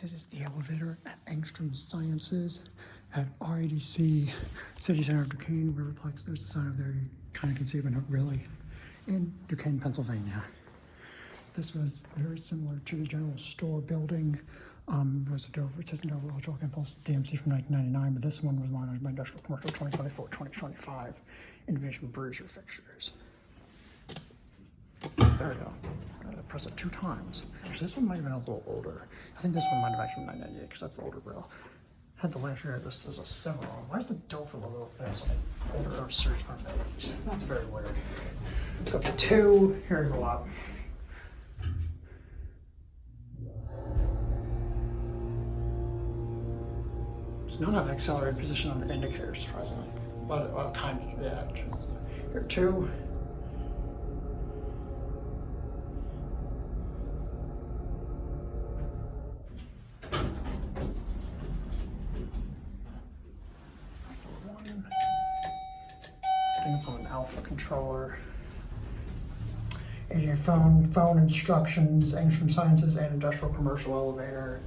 This is the elevator at Angstrom Sciences at RIDC City Center of Duquesne, Riverplace. There's the sign up there. You kind of can see it, but not really. In Duquesne, Pennsylvania. This was very similar to the general store building. It was a Dover, it says Dover Oildraulic Impulse DMC from 1999, but this one was modernized by Industrial Commercial 2024-2025 Innovation Bruiser fixtures. There we go. I had to press it 2 times. Actually, this one might have been a little older. I think this one might have actually been 1998 because that's the older grill. Had the last year, this is a Cimarron. Why is the Dover logo there? It's like older search on those. That's very weird. Go to 2, here we go up. Does not have accelerated position under indicators, surprisingly. But kind of, yeah. Here 2. I think it's on an alpha controller. And your phone instructions, Angstrom Sciences, and industrial commercial elevator.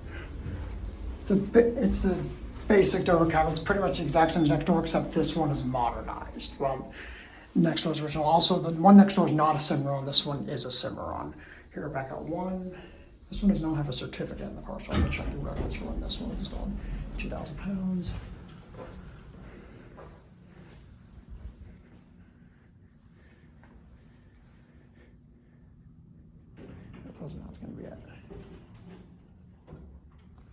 It's the basic Dover cab. It's pretty much the exact same as next door, except this one is modernized. Well, next door's original. Also, the one next door is not a Cimarron. This one is a Cimarron. Here, back at 1. This one does not have a certificate in the car, so I'm gonna check the records for when this one was done. 2,000 pounds. Now it's going to be at